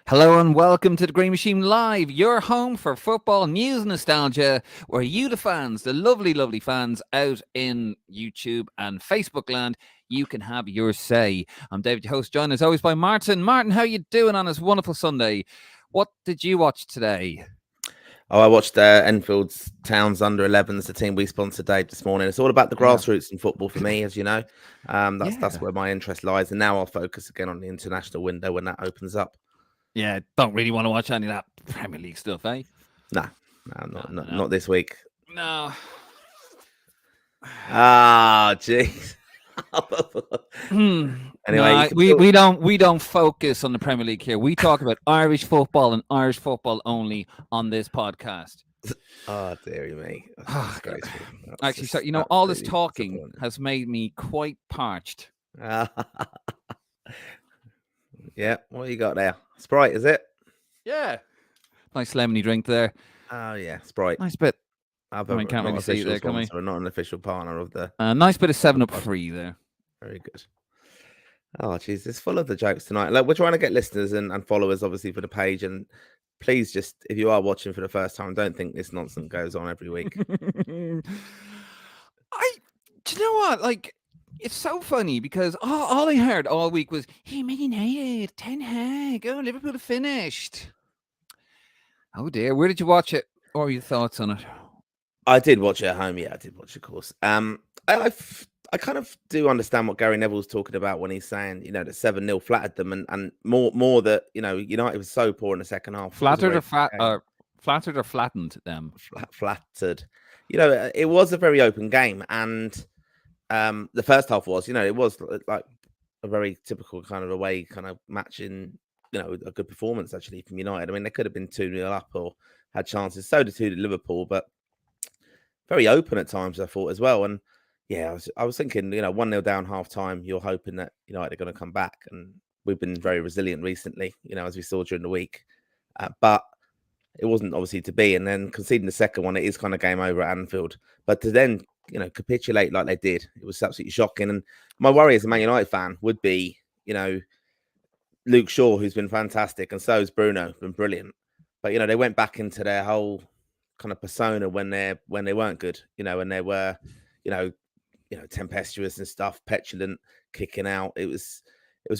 Hello and welcome to the Green Machine Live, your home for football news and nostalgia, where you, the fans, the lovely, lovely fans out in YouTube and Facebook land, you can have your say. I'm David, your host, joined as always by Martin. Martin, how you doing on this wonderful Sunday? What did you watch today? Oh, I watched Enfield's Towns Under 11s, the team we sponsored Dave this morning. It's all about the grassroots in football for me, as you know. That's where my interest lies, and now I'll focus again on the international window when that opens up. Yeah, don't really want to watch any of that Premier League stuff, eh? No, not this week. No. Ah, jeez. Anyway, we don't focus on the Premier League here. We talk about Irish football and Irish football only on this podcast. Oh, dearie me. Actually, so all this talking has made me quite parched. Yeah, what you got there? Sprite, is it? Yeah. Nice lemony drink there. Oh, yeah, Sprite. Nice bit. I can't really see it there, can we? We're not an official partner of the... nice bit of 7-Up free there. Very good. Oh, jeez, it's full of the jokes tonight. Like, we're trying to get listeners and followers, obviously, for the page. And please just, if you are watching for the first time, don't think this nonsense goes on every week. Do you know what? Like, it's so funny because all I heard all week was, hey, Man United, Ten Hag, oh, Liverpool have finished. Oh, dear. Where did you watch it? What were your thoughts on it? I did watch it at home. Yeah, I did watch it, of course. I kind of do understand what Gary Neville's talking about when he's saying, that 7-0 flattered them and more that, United was so poor in the second half. Flattered or flattened them? Flattered. It was a very open game. And the first half was, it was like a very typical kind of away kind of matching, a good performance actually from United. I mean, they could have been 2-0 up or had chances. So did Liverpool, but very open at times, I thought, as well. And yeah, I was thinking, 1-0 down half time, you're hoping that United are going to come back. And we've been very resilient recently, as we saw during the week. But it wasn't obviously to be. And then conceding the second one, it is kind of game over at Anfield. But to then, capitulate like they did, it was absolutely shocking. And my worry as a Man United fan would be, Luke Shaw, who's been fantastic, and so has Bruno, been brilliant. But, they went back into their whole kind of persona when they weren't good, and they were, tempestuous and stuff, petulant, kicking out. It was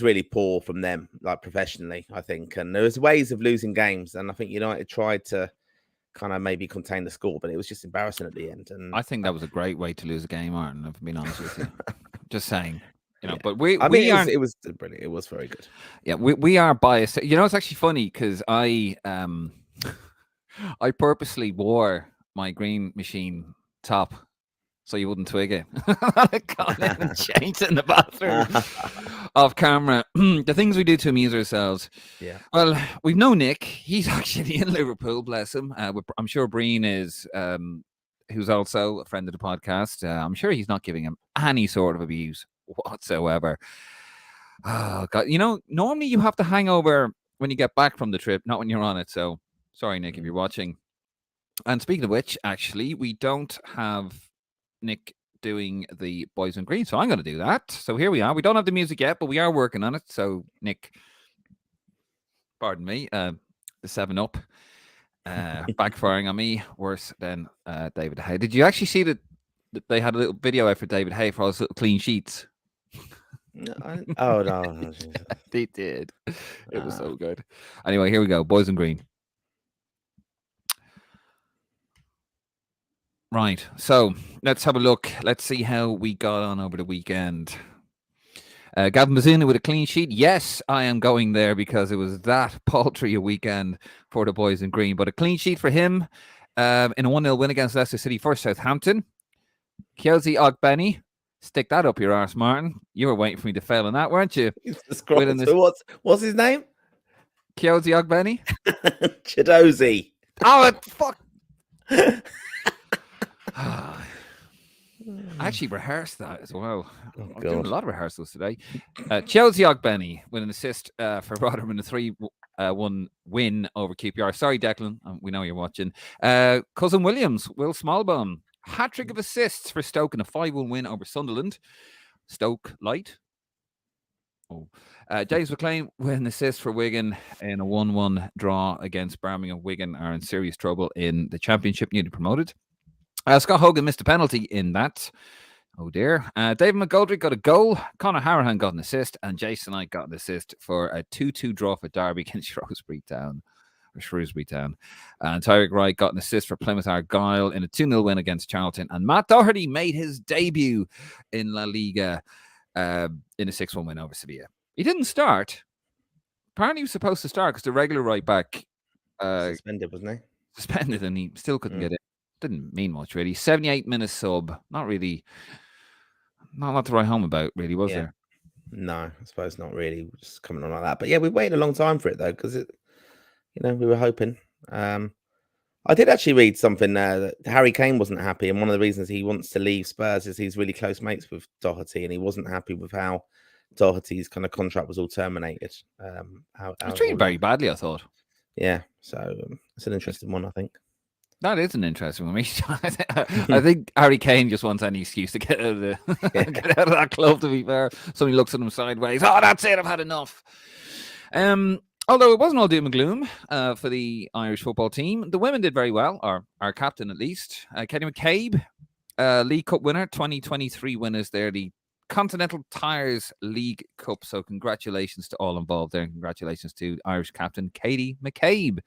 really poor from them, like professionally, I think. And there was ways of losing games, and I think United tried to kind of maybe contain the score, but it was just embarrassing at the end. And I think that was a great way to lose a game, Martin, if I'm being honest with you. Just saying. Yeah. But it was brilliant. It was very good. Yeah, we are biased. It's actually funny because I purposely wore my Green Machine top so you wouldn't twig it. I got in and changed it in the bathroom off camera. The things we do to amuse ourselves. Yeah. Well, we've known Nick. He's actually in Liverpool, bless him. I'm sure Breen is, who's also a friend of the podcast. I'm sure he's not giving him any sort of abuse whatsoever. Oh, God. Normally you have to hang over when you get back from the trip, not when you're on it. So sorry, Nick, if you're watching. And speaking of which, actually, we don't have Nick doing the Boys in Green, so I'm going to do that. So here we are. We don't have the music yet, but we are working on it. So Nick, pardon me, the 7-Up backfiring on me worse than David Hay. Did you actually see that they had a little video out for David Hay for all his little clean sheets? No. They did. It was so good. Anyway, here we go. Boys in Green. Right, so let's have a look. Let's see how we got on over the weekend. Gavin Mazzina with a clean sheet. Yes, I am going there because it was that paltry a weekend for the Boys in Green. But a clean sheet for him in a 1-0 win against Leicester City for Southampton. Kelsey Ogbenny. Stick that up your arse, Martin. You were waiting for me to fail on that, weren't you? What's his name? Kelsey Ogbenny. Chidozie. Oh, fuck. I actually rehearsed that as well. I'm doing a lot of rehearsals today. Chelsea Ogbenny with an assist for Rotherham in a 3-1 win over QPR. Sorry, Declan. We know you're watching. Cousin Williams, Will Smallbone. Hat-trick of assists for Stoke in a 5-1 win over Sunderland. Stoke light. Oh. James McLean with an assist for Wigan in a 1-1 draw against Birmingham. Wigan are in serious trouble in the Championship, newly promoted. Scott Hogan missed a penalty in that. Oh dear. David McGoldrick got a goal. Conor Harahan got an assist. And Jason Knight got an assist for a 2-2 draw for Derby against Shrewsbury Town. And Tyrick Wright got an assist for Plymouth Argyle in a 2-0 win against Charlton. And Matt Doherty made his debut in La Liga in a 6-1 win over Sevilla. He didn't start. Apparently he was supposed to start because the regular right back Suspended, wasn't he? Suspended, and he still couldn't get it. Didn't mean much, really. 78-minute sub. Not really. Not a lot to write home about, really, was there? No, I suppose not really. Just coming on like that. But yeah, we waited a long time for it though, because we were hoping. I did actually read something that Harry Kane wasn't happy, and one of the reasons he wants to leave Spurs is he's really close mates with Doherty, and he wasn't happy with how Doherty's kind of contract was all terminated. It's treated very badly, I thought. Yeah, so it's an interesting one, I think. That is an interesting one. I think Harry Kane just wants any excuse to get out of get out of that club, to be fair. Somebody looks at him sideways. Oh, that's it. I've had enough. Although it wasn't all doom and gloom for the Irish football team. The women did very well, or our captain at least. Kenny McCabe, League Cup winner, 2023 winners there, the Continental Tires League Cup. So congratulations to all involved there. And congratulations to Irish captain Katie McCabe.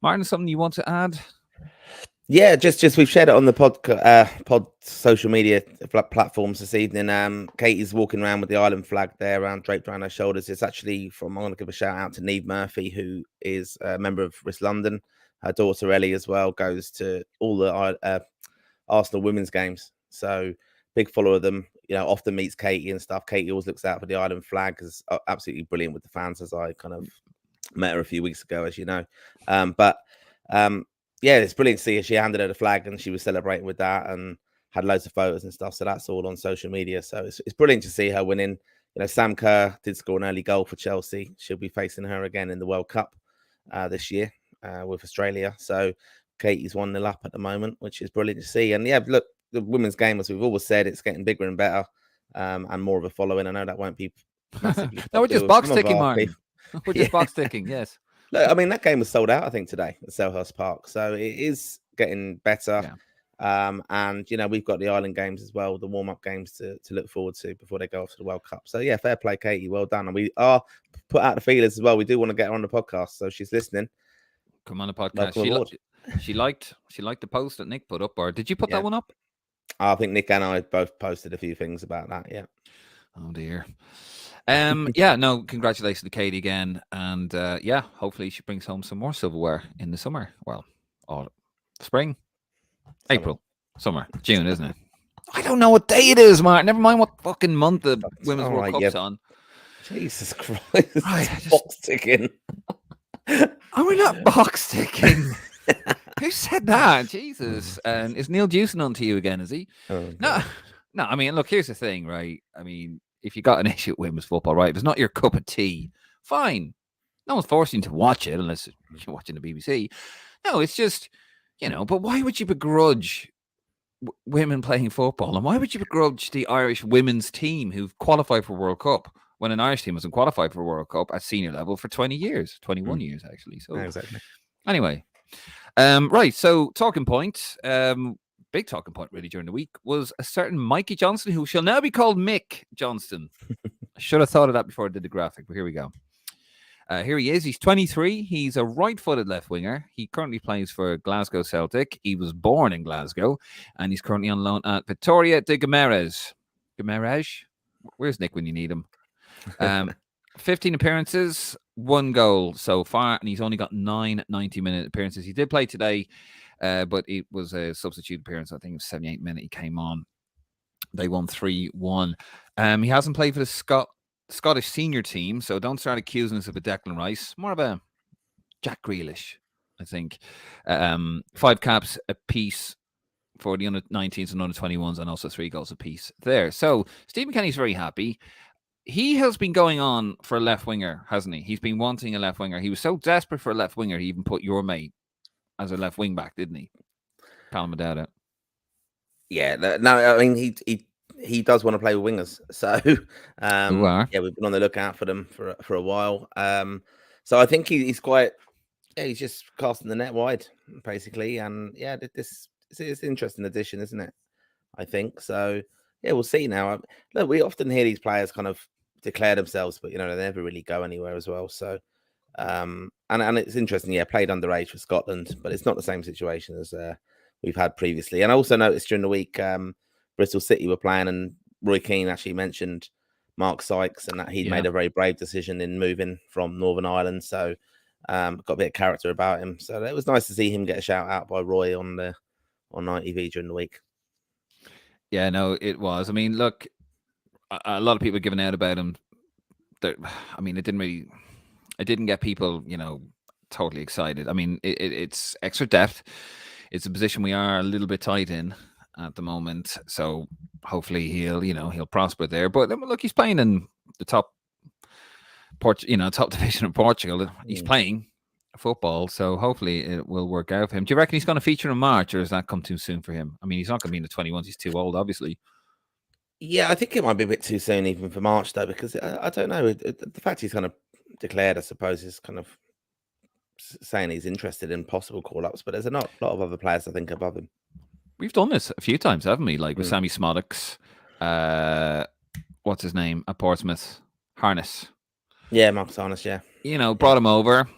Martin, something you want to add? Yeah, just we've shared it on the pod social media platforms this evening. Katie's walking around with the Ireland flag there, draped around her shoulders. It's actually from, I'm going to give a shout out to Neve Murphy, who is a member of Risk London. Her daughter Ellie as well goes to all the Arsenal women's games. So big follower of them. Often meets Katie and stuff. Katie always looks out for the Ireland flag. Is absolutely brilliant with the fans, as I kind of met her a few weeks ago, as you know. Yeah, it's brilliant to see her. She handed her the flag and she was celebrating with that and had loads of photos and stuff. So that's all on social media. So it's brilliant to see her winning. Sam Kerr did score an early goal for Chelsea. She'll be facing her again in the World Cup this year with Australia. So Katie's 1-0 up at the moment, which is brilliant to see. And yeah, look, the women's game, as we've always said, it's getting bigger and better and more of a following. I know that won't be massively. No, we're just box ticking, Martin. We're just box ticking, yes. Look, I mean, that game was sold out, I think, today at Selhurst Park. So it is getting better. Yeah. And, we've got the Ireland games as well, the warm-up games to look forward to before they go off to the World Cup. So, yeah, fair play, Katie. Well done. And we are put out the feelers as well. We do want to get her on the podcast. So she's listening. Come on the podcast. She liked the post that Nick put up. Or did you put that one up? I think Nick and I both posted a few things about that, yeah. Oh, dear. Yeah, no, congratulations to Katie again. And yeah, hopefully she brings home some more silverware in the summer. Well, spring, April, summer, June, isn't it? I don't know what day it is, Mark. Never mind what fucking month the Women's World Cup's on. Jesus Christ. Box ticking. Are we not box ticking? Who said that? Jesus. And is Neil Dewson on to you again, is he? Oh, no, I mean, look, here's the thing, right? I mean, if you got an issue with women's football, right? If it's not your cup of tea, fine. No one's forcing you to watch it unless you're watching the BBC. No, it's just, but why would you begrudge women playing football? And why would you begrudge the Irish women's team who've qualified for World Cup when an Irish team hasn't qualified for World Cup at senior level for 20 years, 21 years, actually. So, exactly. Anyway, right. So, talking point, big talking point really during the week was a certain Mikey Johnston, who shall now be called Mick Johnston. I should have thought of that before I did the graphic, but here we go. Here he is. He's 23. He's a right-footed left winger. He currently plays for Glasgow Celtic. He was born in Glasgow, and he's currently on loan at Vitória de Guimarães. Guimarães? Where's Nick when you need him? 15 appearances, 1 goal so far, and he's only got 9 90-minute appearances. He did play today, but it was a substitute appearance. I think it was 78 minutes he came on. They won 3-1. He hasn't played for the Scottish senior team, so don't start accusing us of a Declan Rice. More of a Jack Grealish, I think. 5 caps apiece for the under-19s and under-21s, and also 3 goals apiece there. So Stephen Kenny's very happy. He has been going on for a left winger, hasn't he? He's been wanting a left winger. He was so desperate for a left winger, he even put your mate as a left wing back, didn't he? Callum Madada. Yeah, no, I mean, he does want to play with wingers. So Who are? yeah, we've been on the lookout for them for a while. So I think he's quite he's just casting the net wide basically, and yeah, this is an interesting addition, isn't it? I think so. Yeah, we'll see now. Look, we often hear these players kind of declare themselves, but they never really go anywhere as well. So and it's interesting. Yeah, played underage for Scotland, but it's not the same situation as we've had previously. And I also noticed during the week, Bristol City were playing, and Roy Keane actually mentioned Mark Sykes and that he'd made a very brave decision in moving from Northern Ireland. So got a bit of character about him. So it was nice to see him get a shout out by Roy on ITV during the week. Yeah, no, it was. I mean, look, a lot of people giving out about him. I mean, it didn't get people, totally excited. I mean, it's extra depth. It's a position we are a little bit tight in at the moment. So hopefully he'll prosper there. But look, he's playing in the top division of Portugal. He's playing football, so hopefully it will work out for him. Do you reckon he's going to feature in March, or does that come too soon for him? I mean, he's not going to be in the 21s. He's too old, obviously. Yeah, I think it might be a bit too soon even for March, though, because I don't know. The fact he's kind of declared, I suppose, is kind of saying he's interested in possible call-ups, but there's a lot of other players, I think, above him. We've done this a few times, haven't we? Like with Sammy Smodix, what's his name at Portsmouth? Harness. Yeah, Marcus Harness, yeah. Brought him over,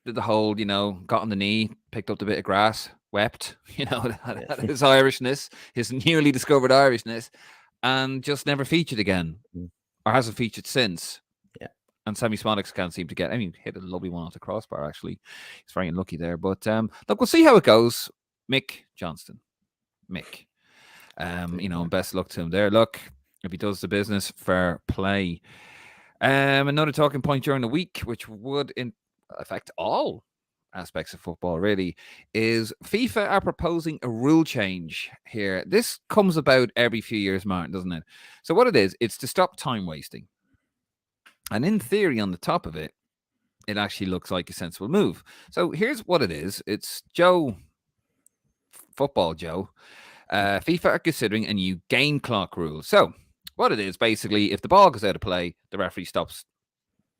did the whole, got on the knee, picked up the bit of grass, wept, his Irishness, his newly discovered Irishness, and just never featured again, or hasn't featured since. Yeah. And Sammy Smodix can't seem to get. I mean, hit a lovely one off the crossbar. Actually, he's very unlucky there. But look, we'll see how it goes. Mick Johnston, and best luck to him there. Look, if he does the business, fair play. Another talking point during the week, which would affect all aspects of football, really, is FIFA are proposing a rule change here. This comes about every few years, Martin, doesn't it? So what it is, it's to stop time wasting. And in theory, on the top of it, it actually looks like a sensible move. So here's what it is. It's Football Joe. FIFA are considering a new game clock rule. So what it is, basically, if the ball goes out of play, the referee stops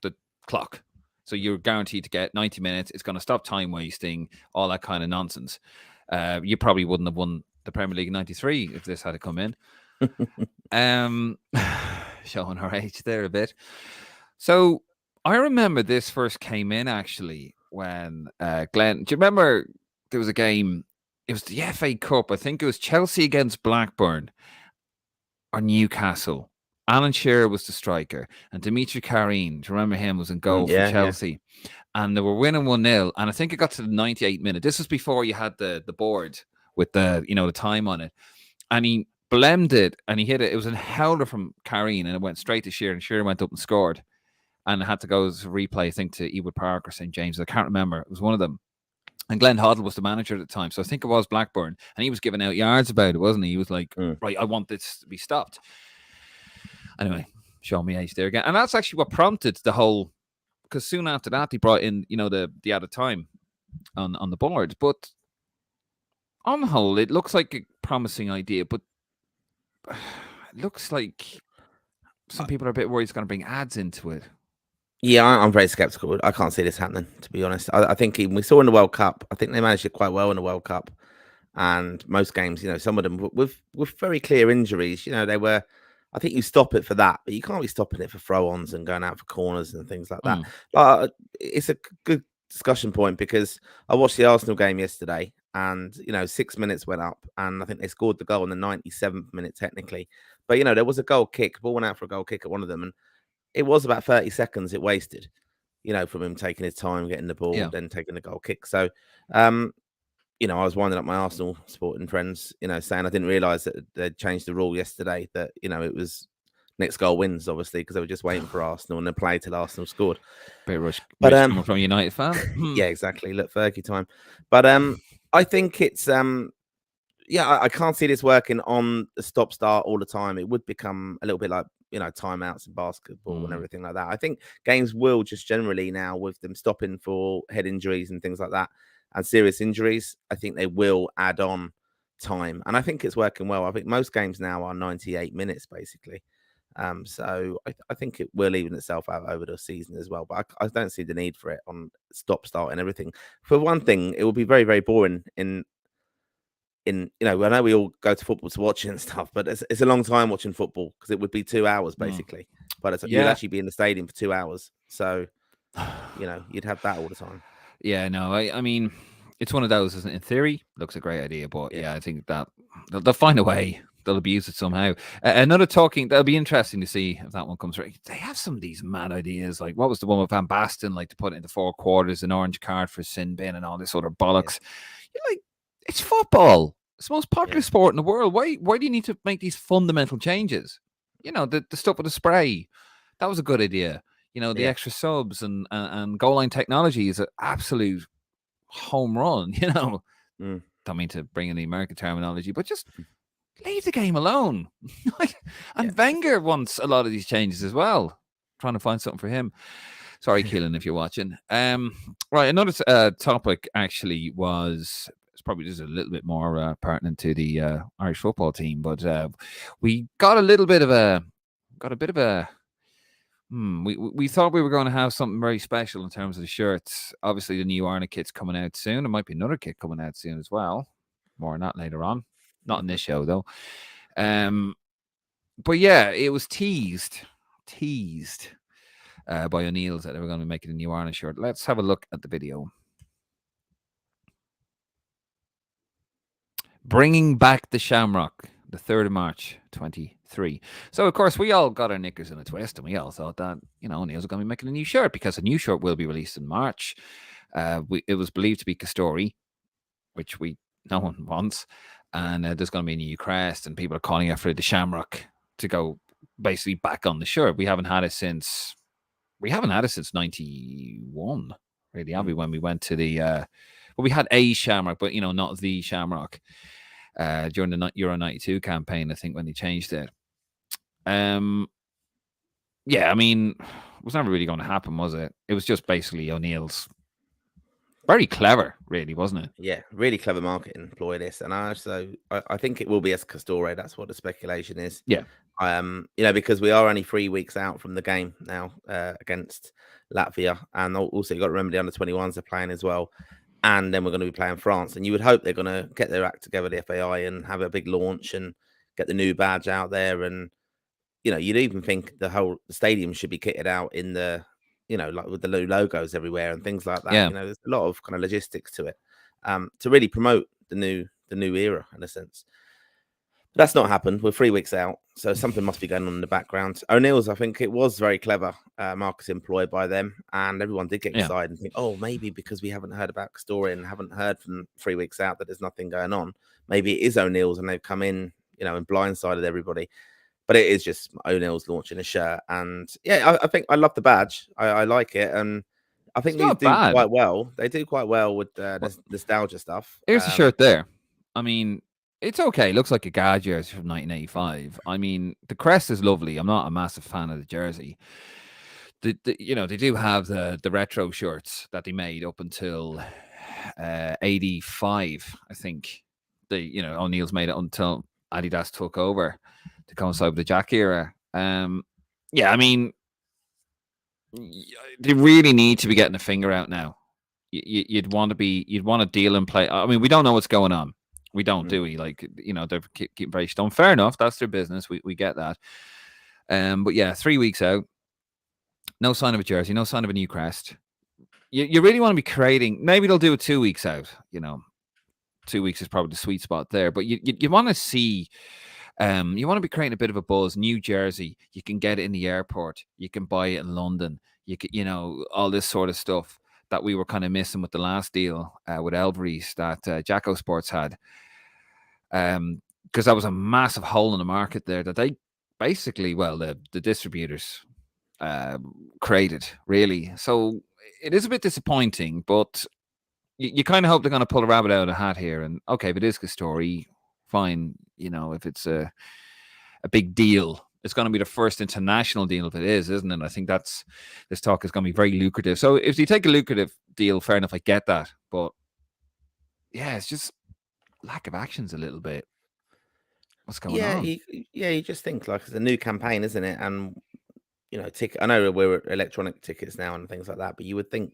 the clock. So you're guaranteed to get 90 minutes. It's going to stop time wasting, all that kind of nonsense. You probably wouldn't have won the Premier League in 93 if this had come in. Showing our age there a bit. So I remember this first came in, actually, when Glenn... Do you remember there was a game... It was the FA Cup. I think it was Chelsea against Blackburn or Newcastle. Alan Shearer was the striker, and Dimitri Karin, do you remember him, was in goal for Chelsea. Yeah. And they were winning 1-0, and I think it got to the 98th minute. This was before you had the board with the the time on it. And he blemmed it, and he hit it. It was a howler from Karin, and it went straight to Shearer, and Shearer went up and scored. And it had to go as a replay, I think, to Ewood Park or St. James. I can't remember. It was one of them. And Glenn Hoddle was the manager at the time. So I think it was Blackburn. And he was giving out yards about it, wasn't he? He was like, right, I want this to be stopped. Anyway, show me age there again. And that's actually what prompted the whole... Because soon after that, he brought in, the added time on the board. But on the whole, it looks like a promising idea. But it looks like some people are a bit worried it's going to bring ads into it. Yeah, I'm very skeptical. I can't see this happening, to be honest. I think we saw in the World Cup, I think they managed it quite well in the World Cup. And most games, some of them with very clear injuries, they were... I think you stop it for that, but you can't be stopping it for throw-ons and going out for corners and things like that. It's a good discussion point because I watched the Arsenal game yesterday and, 6 minutes went up and I think they scored the goal in the 97th minute technically. But, there was a goal kick, ball went out for a goal kick at one of them and it was about 30 seconds it wasted, from him taking his time, getting the ball, then taking the goal kick. So, I was winding up my Arsenal supporting friends, saying I didn't realise that they'd changed the rule yesterday, that, it was next goal wins, obviously, because they were just waiting for Arsenal and they played till Arsenal scored. Bit rush, but coming from a United fan. Yeah, exactly. Look, Fergie time. But I think it's, I can't see this working on the stop-start all the time. It would become a little bit like, timeouts in basketball and everything like that. I think games will just generally now, with them stopping for head injuries and things like that, and serious injuries, I think they will add on time, and I think it's working well. I think most games now are 98 minutes basically. So I think it will even itself out over the season as well. But I don't see the need for it on stop start and everything. For one thing, it will be very very boring I know we all go to football to watch it and stuff, but it's a long time watching football because it would be 2 hours basically. But you'd Yeah. actually be in the stadium for 2 hours, so you'd have that all the time. Yeah, no, I mean, it's one of those, isn't it? In theory, looks a great idea, but Yeah. yeah, I think that they'll find a way. They'll abuse it somehow. Another talking that'll be interesting to see if that one comes right. They have some of these mad ideas, like what was the one with Van Basten, like to put it into 4 quarters, an orange card for sin bin, and all this other bollocks. You're like, it's football. It's the most popular sport in the world. Why do you need to make these fundamental changes? The stuff with the spray, that was a good idea. The extra subs and goal line technology is an absolute home run. Don't mean to bring in the American terminology, but just leave the game alone. And Wenger wants a lot of these changes as well. Trying to find something for him. Sorry, Keelan, if you're watching. Right, another topic actually was, it's probably just a little bit more pertinent to the Irish football team, but we got a bit of a we thought we were going to have something very special in terms of the shirts. Obviously, the new Arna kit's coming out soon. There might be another kit coming out soon as well. More on that later on. Not in this show, though. But yeah, it was teased by O'Neill's that they were going to be making a new Arna shirt. Let's have a look at the video. Bringing back the Shamrock, the 3rd of March, 23. So, of course, we all got our knickers in a twist, and we all thought that, O'Neill's are going to be making a new shirt because a new shirt will be released in March. It was believed to be Castori, which no one wants. And there's going to be a new crest, and people are calling out for the Shamrock to go basically back on the shirt. We haven't had it since 91, really, have we, when we went to the we had a Shamrock, but not the Shamrock during the Euro 92 campaign, I think, when they changed it. Yeah, I mean, it was never really going to happen, was it? It was just basically O'Neill's. Very clever, really, wasn't it? Yeah, really clever marketing ploy this, and I think it will be as Castore. That's what the speculation is. Yeah. Because we are only 3 weeks out from the game now against Latvia, and also you got to remember the under-21s are playing as well, and then we're going to be playing France, and you would hope they're going to get their act together, the FAI, and have a big launch and get the new badge out there, and you'd even think the whole stadium should be kitted out in the. Like with the new logos everywhere and things like that. Yeah. There's a lot of kind of logistics to it to really promote the new era in a sense. But that's not happened. We're 3 weeks out, so something must be going on in the background. O'Neill's, I think it was very clever marketing employed by them, and everyone did get excited and think, oh, maybe because we haven't heard about Castori and haven't heard from 3 weeks out that there's nothing going on, maybe it is O'Neill's and they've come in, and blindsided everybody. But it is just O'Neill's launching a shirt. And yeah, I think I love the badge. I like it. And I think they do quite well. They do quite well with the nostalgia stuff. Here's the shirt there. I mean, it's okay. It looks like a GA jersey from 1985. I mean, the crest is lovely. I'm not a massive fan of the jersey. They do have the retro shirts that they made up until 85, I think. O'Neill's made it until Adidas took over to coincide with the Jack era. Yeah, I mean, they really need to be getting a finger out now. You'd want to deal and play. I mean, we don't know what's going on. We don't, do we? Like, they're keeping very stoned. Fair enough. That's their business. We get that. But yeah, 3 weeks out, no sign of a jersey, no sign of a new crest. You really want to be creating. Maybe they'll do it 2 weeks out. 2 weeks is probably the sweet spot there. But you want to see. You want to be creating a bit of a buzz. New jersey, you can get it in the airport. You can buy it in London. You can, all this sort of stuff that we were kind of missing with the last deal with Elveries that Jacko Sports had. Because that was a massive hole in the market there that they basically, the distributors created, really. So it is a bit disappointing, but you kind of hope they're going to pull a rabbit out of the hat here. And okay, if it is a story, fine. If it's a big deal, it's going to be the first international deal if it is, isn't it? I think this talk is going to be very lucrative. So if you take a lucrative deal, fair enough, I get that. But yeah, it's just lack of action's a little bit. What's going Yeah, on? you just think like it's a new campaign, isn't it? And I know we're electronic tickets now and things like that, but you would think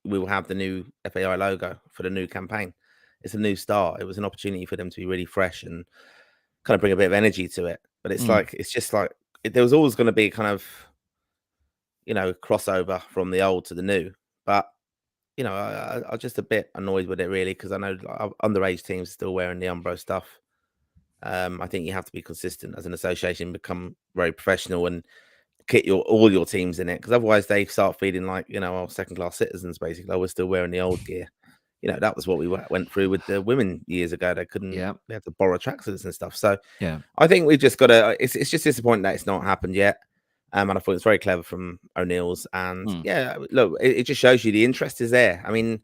we will have the new FAI logo for the new campaign. It's a new start. It was an opportunity for them to be really fresh and kind of bring a bit of energy to it. But it's just like there was always going to be kind of crossover from the old to the new. But I'm just a bit annoyed with it really because I know underage teams are still wearing the Umbro stuff. I think you have to be consistent as an association, become very professional and kit all your teams in it, because otherwise they start feeling like second class citizens basically. We're still wearing the old gear. That was what we went through with the women years ago. They couldn't. Yeah. They had to borrow tracksuits and stuff. So Yeah. I think we've just got to. It's just disappointing that it's not happened yet. And I thought it's very clever from O'Neill's. And yeah, look, it just shows you the interest is there. I mean,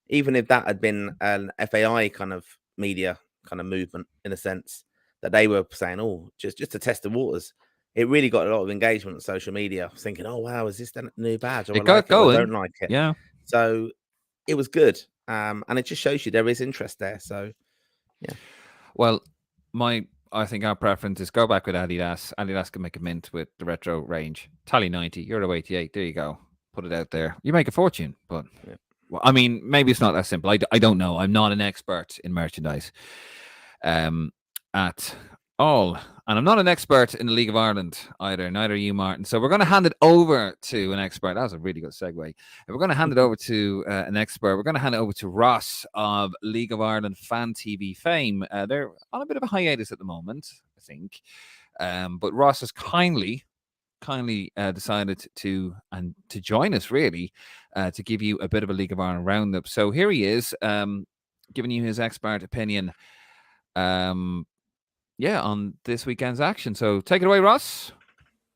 even if that had been an FAI kind of media kind of movement in a sense, that they were saying, oh, just to test the waters, it really got a lot of engagement on social media. I was thinking, oh wow, is this the new badge? Or It I got like it, or I going. don't like it. Yeah. So it was good. And it just shows you there is interest there. So yeah. Well, I think our preference is go back with Adidas. Adidas can make a mint with the retro range. Tally 90, Euro 88. There you go. Put it out there. You make a fortune, but well, I mean, maybe it's not that simple. I don't know. I'm not an expert in merchandise at all. And I'm not an expert in the League of Ireland either. Neither are you, Martin. So we're going to hand it over to an expert. That was a really good segue. We're going to hand it over to an expert. We're going to hand it over to Ross of League of Ireland Fan TV fame. They're on a bit of a hiatus at the moment, I think. But Ross has kindly decided to join us, really, to give you a bit of a League of Ireland roundup. So here he is, giving you his expert opinion on this weekend's action. So take it away, Ross.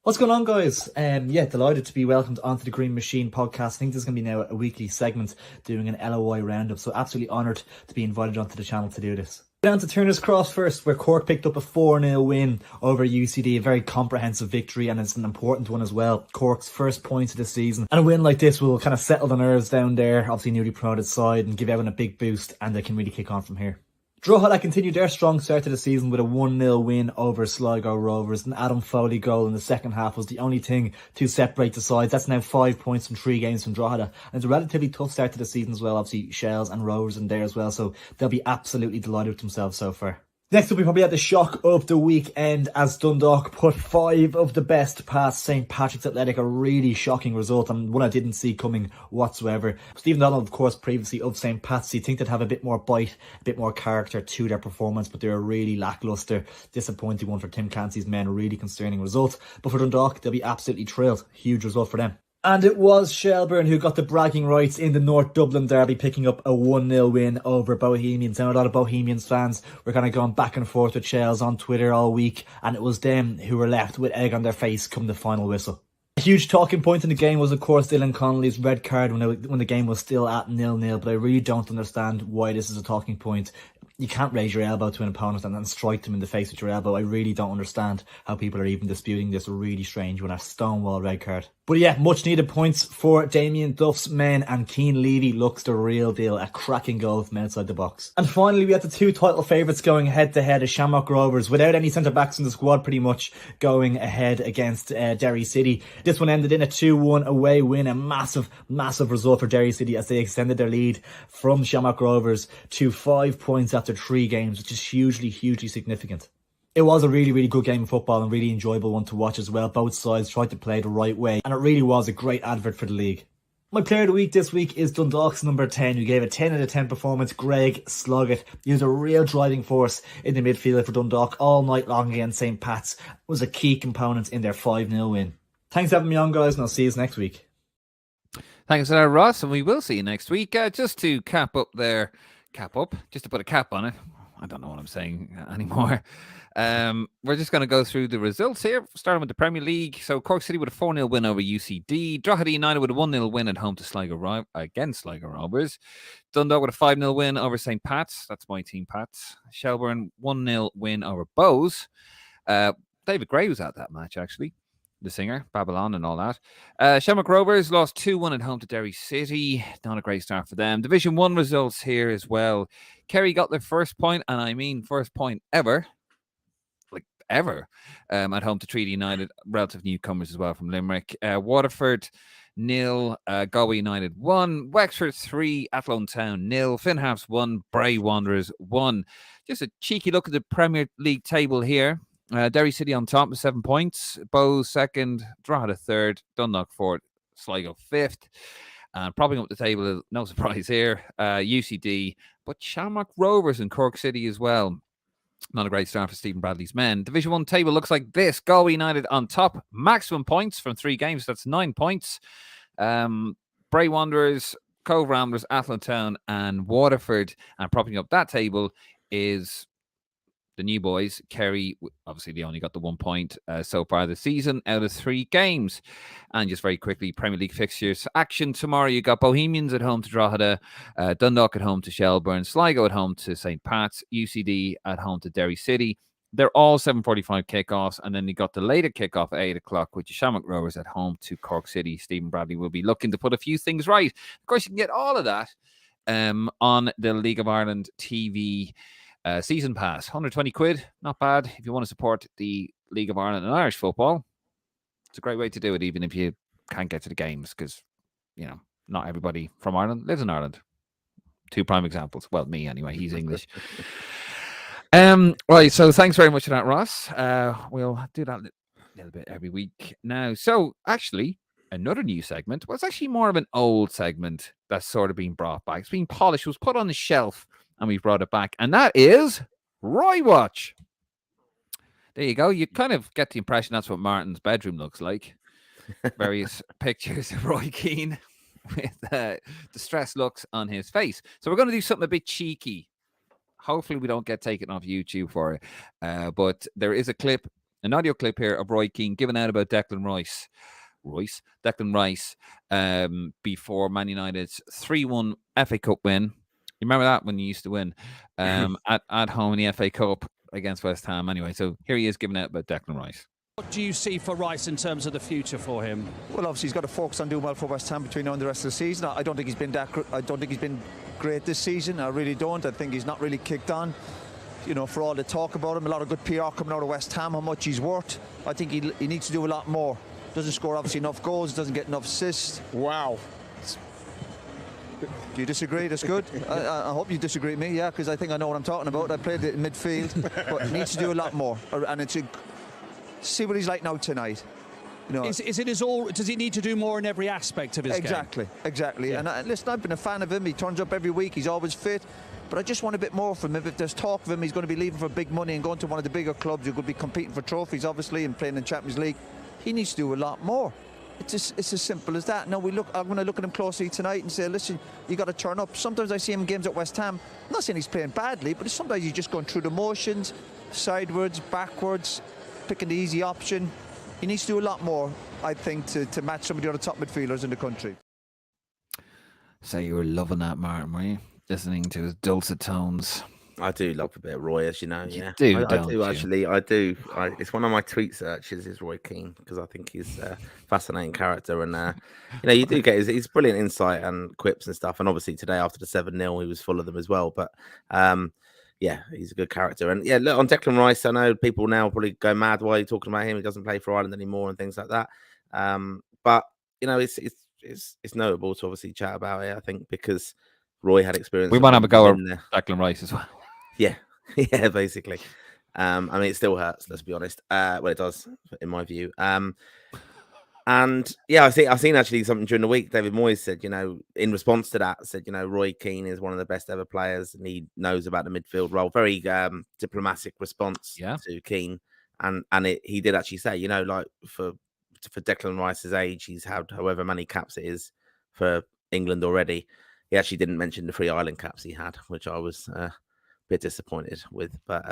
What's going on, guys? Delighted to be welcomed onto the Green Machine podcast. I think this is going to be now a weekly segment doing an LOI roundup, so absolutely honoured to be invited onto the channel to do this. Down to Turner's Cross first, where Cork picked up a 4-0 win over UCD, a very comprehensive victory, and it's an important one as well. Cork's first points of the season, and a win like this will kind of settle the nerves down there, obviously newly promoted side, and give everyone a big boost, and they can really kick on from here. Drogheda continued their strong start to the season with a 1-0 win over Sligo Rovers. An Adam Foley goal in the second half was the only thing to separate the sides. That's now 5 points from 3 games from Drogheda. And it's a relatively tough start to the season as well. Obviously, Shells and Rovers in there as well. So they'll be absolutely delighted with themselves so far. Next up, we probably had the shock of the weekend as Dundalk put 5 of the best past St. Patrick's Athletic. A really shocking result and one I didn't see coming whatsoever. Stephen Donald, of course, previously of St. Pat's, you think they'd have a bit more bite, a bit more character to their performance, but they're a really lacklustre, disappointing one for Tim Clancy's men. A really concerning result. But for Dundalk, they'll be absolutely thrilled. Huge result for them. And it was Shelburne who got the bragging rights in the North Dublin derby, picking up a 1-0 win over Bohemians. Now, a lot of Bohemians fans were kind of going back and forth with Shells on Twitter all week, and it was them who were left with egg on their face come the final whistle. A huge talking point in the game was, of course, Dylan Connolly's red card when the game was still at 0-0, but I really don't understand why this is a talking point. You can't raise your elbow to an opponent and then strike them in the face with your elbow. I really don't understand how people are even disputing this. Really strange when a stonewall red card. But yeah, much needed points for Damien Duff's men, and Keane Levy looks the real deal. A cracking goal from outside the box. And finally, we had the 2 title favourites going head to head as Shamrock Rovers, without any centre backs in the squad, pretty much going ahead against Derry City. This one ended in a 2-1 away win, a massive result for Derry City as they extended their lead from Shamrock Rovers to 5 points after 3 games, which is hugely significant. It was a really good game of football and really enjoyable one to watch as well. Both sides tried to play the right way, and it really was a great advert for the league. My player of the week this week is Dundalk's number 10, who gave a 10 out of 10 performance, Greg Sloggett. He was a real driving force in the midfield for Dundalk all night long against St. Pat's. Was a key component in their 5-0 win. Thanks for having me on, guys, and I'll see you next week. Thanks for that, Ross, and we will see you next week. Just to just to put a cap on it. I don't know what I'm saying anymore. We're just going to go through the results here, starting with the Premier League. So Cork City with a 4-0 win over UCD. Drogheda United with a 1-0 win at home to against Sligo Rovers. Dundalk with a 5-0 win over St. Pat's. That's my team, Pat's. Shelburne 1-0 win over Bows. David Gray was at that match, actually. the singer, Babylon, and all that. Shamrock Rovers lost 2-1 at home to Derry City. Not a great start for them. Division 1 results here as well. Kerry got their first point, and I mean first point ever. Ever at home to Treaty United, relative newcomers as well from Limerick. Waterford 0, Galway United 1, Wexford 3, Athlone Town 0, Finn Harps 1, Bray Wanderers 1. Just a cheeky look at the Premier League table here. Derry City on top with 7 points, Bow second, Drogheda third, Dundalk fourth, Sligo fifth. And propping up the table, no surprise here, UCD, but Shamrock Rovers and Cork City as well. Not a great start for Stephen Bradley's men. Division 1 table looks like this. Galway United on top. Maximum points from 3 games. That's 9 points. Bray Wanderers, Cove Ramblers, Athlone Town and Waterford. And propping up that table is the new boys. Kerry, obviously they only got the 1 point so far this season out of 3 games. And just very quickly, Premier League fixtures action tomorrow. You got Bohemians at home to Drogheda, Dundalk at home to Shelbourne, Sligo at home to St. Pat's, UCD at home to Derry City. They're all 7:45 kickoffs, and then you got the later kickoff at 8 o'clock, which is Shamrock Rovers at home to Cork City. Stephen Bradley will be looking to put a few things right. Of course, you can get all of that on the League of Ireland TV season pass. 120 quid, not bad if you want to support the League of Ireland and Irish football. It's a great way to do it, even if you can't get to the games, because, you know, not everybody from Ireland lives in Ireland. 2 prime examples. Well, me anyway. He's English. Right, so thanks very much for that, Ross. We'll do that a little bit every week now. So, actually, another new segment. Well, it's actually more of an old segment that's sort of been brought back. It's been polished. It was put on the shelf, and we've brought it back. And that is Roy Watch. There you go. You kind of get the impression that's what Martin's bedroom looks like. Various pictures of Roy Keane with distressed looks on his face. So we're going to do something a bit cheeky. Hopefully we don't get taken off YouTube for it. But there is a clip, an audio clip here of Roy Keane giving out about Declan Rice, before Man United's 3-1 FA Cup win. You remember that when you used to win at home in the FA Cup against West Ham? Anyway, so here he is giving out about Declan Rice. What do you see for Rice in terms of the future for him? Well, obviously he's got to focus on doing well for West Ham between now and the rest of the season. I don't think he's been great this season. I really don't. I think he's not really kicked on. You know, for all the talk about him, a lot of good PR coming out of West Ham, how much he's worth. I think he needs to do a lot more. Doesn't score obviously enough goals, doesn't get enough assists. Wow. Do you disagree? That's good. I hope you disagree with me, yeah, because I think I know what I'm talking about. I played it in midfield, but he needs to do a lot more. And it's see what he's like now tonight. You know, is it his all? Does he need to do more in every aspect of his game? Exactly. Yeah. And listen, I've been a fan of him. He turns up every week. He's always fit. But I just want a bit more from him. If there's talk of him, he's going to be leaving for big money and going to one of the bigger clubs. You're going to be competing for trophies, obviously, and playing in Champions League. He needs to do a lot more. It's as simple as that. Now I'm going to look at him closely tonight and say, listen, you got to turn up. Sometimes I see him in games at West Ham. I'm not saying he's playing badly, but sometimes he's just going through the motions, sidewards, backwards, picking the easy option. He needs to do a lot more, I think, to match some of the other top midfielders in the country. So you were loving that, Martin, were you? Listening to his dulcet tones. I do love a bit of Roy, as you know. You Yeah, do, I don't do you? actually. I do. It's one of my tweet searches is Roy Keane because I think he's a fascinating character, and you know, you do get his brilliant insight and quips and stuff. And obviously today after the 7-0, he was full of them as well. But yeah, he's a good character. And yeah, look on Declan Rice. I know people now probably go mad. Why are you talking about him? He doesn't play for Ireland anymore and things like that. But you know, it's notable to obviously chat about it. I think because Roy had experience. We want to have a go at Declan Rice as well. Yeah, yeah, basically. I mean, it still hurts. Let's be honest. Well, it does, in my view. And yeah, I've seen actually something during the week. David Moyes said, you know, in response to that, said, you know, Roy Keane is one of the best ever players, and he knows about the midfield role. Very diplomatic response to Keane, and he did actually say, you know, like for Declan Rice's age, he's had however many caps it is for England already. He actually didn't mention the 3 Ireland caps he had, which I was bit disappointed with, but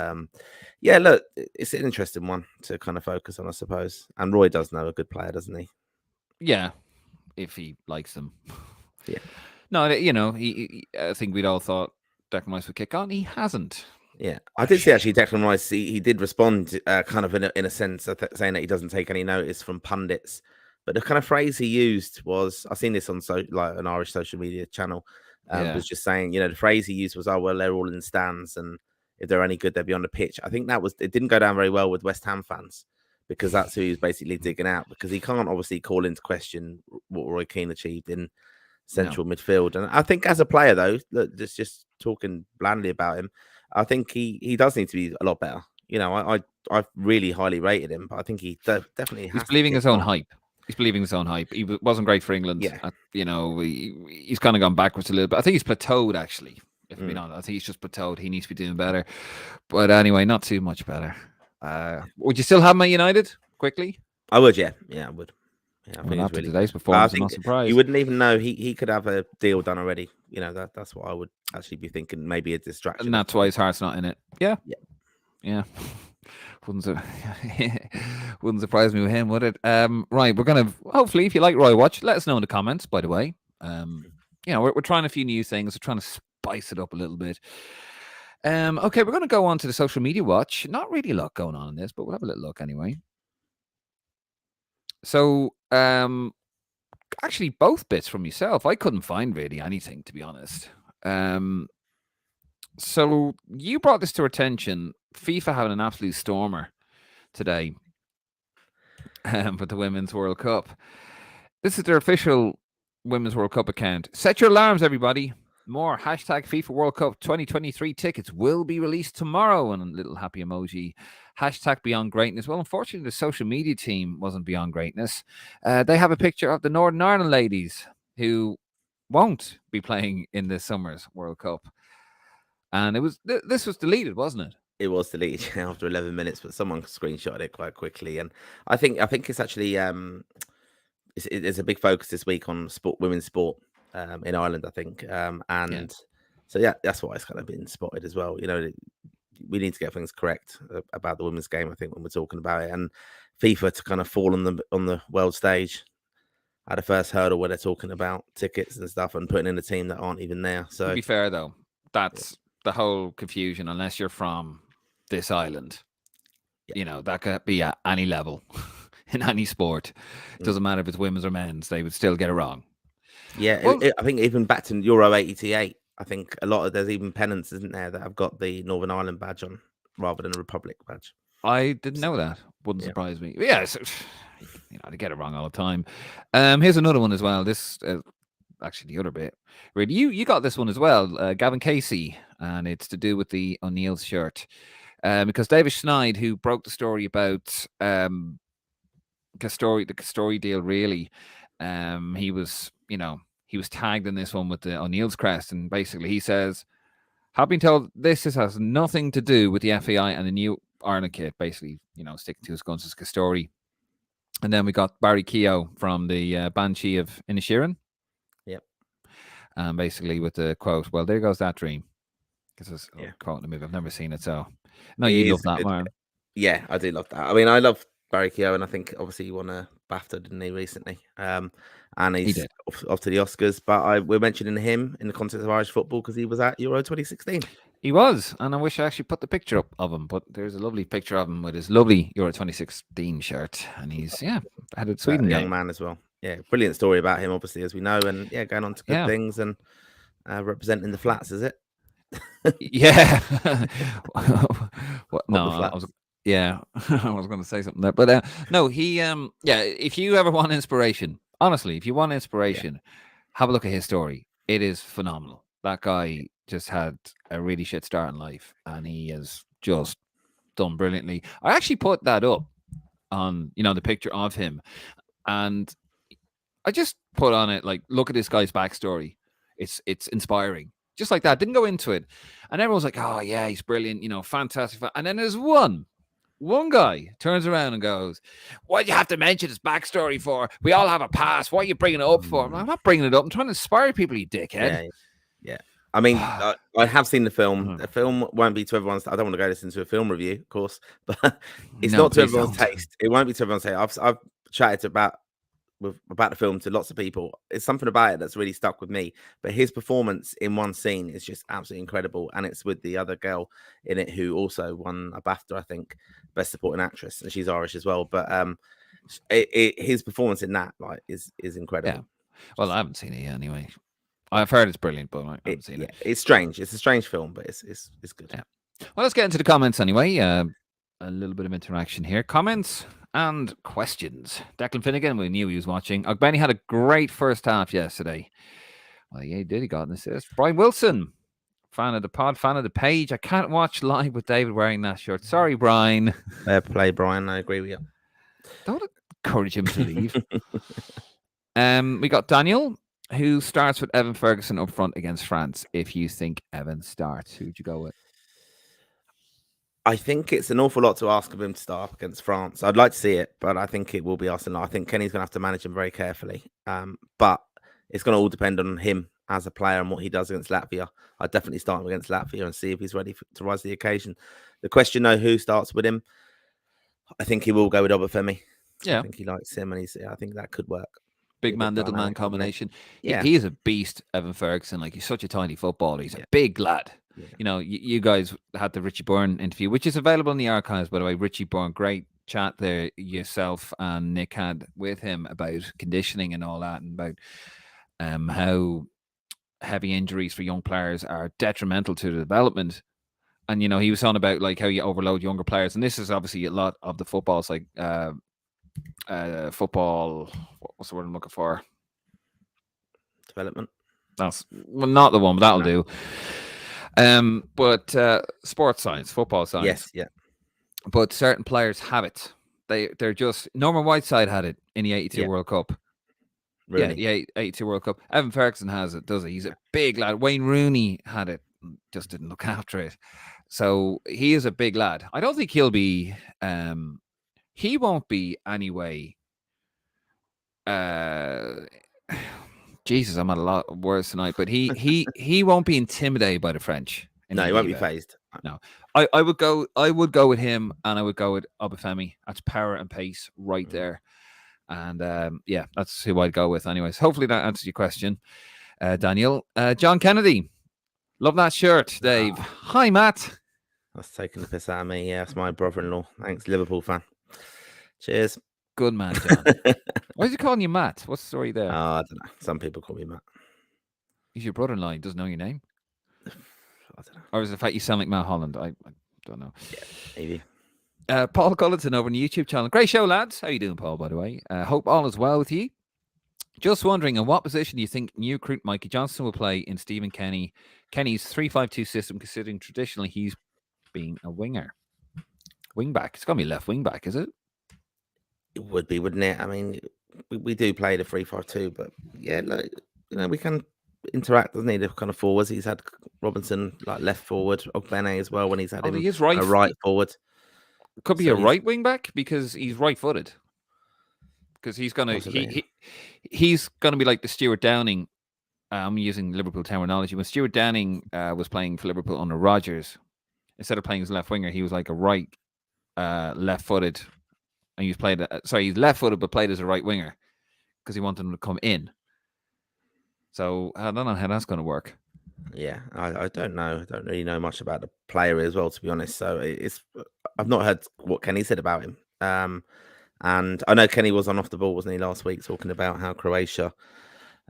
yeah, look, it's an interesting one to kind of focus on, I suppose. And Roy does know a good player, doesn't he? Yeah, if he likes them. Yeah. No, you know, I think we'd all thought Declan Rice would kick on. He hasn't. Yeah, I did see actually Declan Rice. He did respond, kind of in a sense, saying that he doesn't take any notice from pundits. But the kind of phrase he used was, I've seen this on like an Irish social media channel, was just saying, the phrase he used was, "Oh well, they're all in the stands, and if they're any good, they'll be on the pitch." I think it didn't go down very well with West Ham fans because that's who he was basically digging out, because he can't obviously call into question what Roy Keane achieved in central midfield. And I think as a player, though, look, just talking blandly about him, I think he does need to be a lot better. I really highly rated him, but I think he definitely has. He's believing his own hype. He's believing his own hype. He wasn't great for England. Yeah. He's kind of gone backwards a little bit. I think he's plateaued, actually. If I'm being honest, I think he's just plateaued. He needs to be doing better. But anyway, not too much better. Would you still have him at United quickly? I would, yeah. Yeah, I would. Yeah, I think after really today's performance, I'm not you surprised. wouldn't even know he could have a deal done already. That's what I would actually be thinking. Maybe a distraction. And that's why his heart's not in it. Yeah. Yeah. Wouldn't surprise me with him, would it? Right, we're gonna hopefully, if you like Roy Watch, let us know in the comments. By the way, we're trying a few new things. We're trying to spice it up a little bit. Okay, we're gonna go on to the social media watch. Not really a lot going on in this, but we'll have a little look anyway. So, actually, both bits from yourself. I couldn't find really anything, to be honest. So you brought this to our attention. FIFA having an absolute stormer today for the Women's World Cup. This is their official Women's World Cup account. Set your alarms, everybody. More hashtag FIFA World Cup 2023 tickets will be released tomorrow. And a little happy emoji. Hashtag Beyond Greatness. Well, unfortunately, the social media team wasn't Beyond Greatness. They have a picture of the Northern Ireland ladies who won't be playing in this summer's World Cup. And this was deleted, wasn't it? It was deleted after 11 minutes, but someone screenshotted it quite quickly. And I think it's actually it's a big focus this week on women's sport in Ireland, I think. So that's why it's kind of been spotted as well. We need to get things correct about the women's game, I think, when we're talking about it. And FIFA to kind of fall on the world stage at the first hurdle where they're talking about tickets and stuff and putting in a team that aren't even there. So to be fair, though, that's the whole confusion. Unless you're from this island, that could be at any level in any sport. It doesn't matter if it's women's or men's; they would still get it wrong. Yeah, well, I think even back to Euro '88, I think there's even pennants, isn't there, that have got the Northern Ireland badge on rather than a Republic badge. I didn't know that. Wouldn't surprise me. Yeah, they get it wrong all the time. Here's another one as well. This. Actually, the other bit. Really, you got this one as well, Gavin Casey, and it's to do with the O'Neill's shirt, because David Schneid, who broke the story about the story deal, really, he was tagged in this one with the O'Neill's crest, and basically he says, "Have been told this has nothing to do with the FAI and the new Ireland kit." Basically, sticking to his guns as Castori. And then we got Barry Keogh from the Banshee of Inisherin. Basically with the quote, "Well, there goes that dream." Because it's a quote in the movie. I've never seen it, so no, you love that, man. Yeah, I do love that. I mean, I love Barry Keogh, and I think obviously he won a BAFTA, didn't he, recently? And he's off to the Oscars. But we're mentioning him in the context of Irish football because he was at Euro 2016. He was, and I wish I actually put the picture up of him, but there's a lovely picture of him with his lovely Euro 2016 shirt, and he's had a Sweden young man as well. Yeah, brilliant story about him, obviously, as we know, and going on to good things and representing the flats, is it? Yeah. No, I was going to say something there, but no, he if you ever want inspiration, honestly, if you want inspiration, have a look at his story. It is phenomenal. That guy just had a really shit start in life, and he has just done brilliantly. I actually put that up on the picture of him, and I just put on it like, look at this guy's backstory. It's inspiring. Just like that. Didn't go into it. And everyone's like, "Oh yeah, he's brilliant, fantastic." And then there's one guy turns around and goes, "Why'd you have to mention his backstory for? We all have a past. What are you bringing it up for?" I'm not bringing it up. I'm trying to inspire people, you dickhead. Yeah. I mean, I have seen the film. The film won't be to everyone's. I don't want to go this into a film review, of course, but it's not to everyone's taste. It won't be to everyone's taste. I've chatted about about the film to lots of people. It's something about it that's really stuck with me. But his performance in one scene is just absolutely incredible, and it's with the other girl in it who also won a BAFTA, I think, Best Supporting Actress, and she's Irish as well. But his performance in that is incredible. Yeah. Well, I haven't seen it yet anyway. I've heard it's brilliant, but I haven't seen it. It's strange. It's a strange film, but it's good. Yeah. Well, let's get into the comments anyway. A little bit of interaction here. Comments and questions. Declan Finnegan, we knew he was watching. Ogbenny had a great first half yesterday. Well, yeah, he did. He got an assist. Brian Wilson, fan of the pod, fan of the page. I can't watch live with David wearing that shirt. Sorry, Brian. Fair play, Brian. I agree with you. Don't encourage him to leave. We got Daniel, who starts with Evan Ferguson up front against France. If you think Evan starts, who'd you go with? I think it's an awful lot to ask of him to start up against France. I'd like to see it, but I think it will be Arsenal. I think Kenny's going to have to manage him very carefully. But it's going to all depend on him as a player and what he does against Latvia. I'd definitely start him against Latvia and see if he's ready to rise to the occasion. The question, though, who starts with him? I think he will go with Obafemi. Yeah. I think he likes him, and I think that could work. Big man, little man combination. Yeah. He is a beast, Evan Ferguson. Like, he's such a tiny footballer. He's a big lad. Yeah. You know, you guys had the Richie Byrne interview, which is available in the archives, by the way. Richie Byrne, great chat there yourself and Nick had with him about conditioning and all that, and about how heavy injuries for young players are detrimental to the development. And, you know, he was on about like how you overload younger players. And this is obviously a lot of the football. It's like football, what's the word I'm looking for? Development. That's not the one, but that'll do. But sports science, football science. Yes, yeah. But certain players have it. They're just Norman Whiteside had it in the 82 World Cup. Rooney. Yeah, the 82 World Cup. Evan Ferguson has it, does he? He's a big lad. Wayne Rooney had it, just didn't look after it. So he is a big lad. I don't think he'll be he won't be anyway. Jesus, I'm at a lot worse tonight, but he won't be intimidated by the French. No, he won't be phased. No, I would go with him, and I would go with Obafemi. That's power and pace right there, and yeah, that's who I'd go with. Anyways, hopefully that answers your question, Daniel. John Kennedy, love that shirt, Dave. Hi, Matt. That's taking the piss out of me. Yeah, that's my brother-in-law. Thanks, Liverpool fan. Cheers. Good man, John. Why is he calling you Matt? What's the story there? I don't know. Some people call me Matt. He's your brother-in-law. He doesn't know your name? I don't know. Or is it the fact you sound like Matt Holland? I don't know. Yeah, maybe. Paul Culleton over on the YouTube channel. Great show, lads. How you doing, Paul, by the way? Hope all is well with you. Just wondering, in what position do you think new recruit Mikey Johnson will play in Stephen Kenny's 3-5-2 system, considering traditionally he's been a winger? Wing-back. It's going to be left wing-back, is it? It would be, wouldn't it? I mean, we do play the 3-5-2, but yeah, like, you know, we can interact, doesn't he? The kind of forwards. He's had Robinson like left forward, Ogbene as well when he's had him he is right forward. Could be a right wing back because he's right-footed. Because he's gonna he's gonna be like the Stuart Downing. I'm using Liverpool terminology. When Stuart Downing was playing for Liverpool under Rodgers, instead of playing as a left winger, he was like a right left-footed. And he's left-footed, but played as a right winger because he wanted him to come in. So I don't know how that's going to work. Yeah, I don't know. I don't really know much about the player as well, to be honest. So I've not heard what Kenny said about him. And I know Kenny was on Off the Ball, wasn't he, last week, talking about how Croatia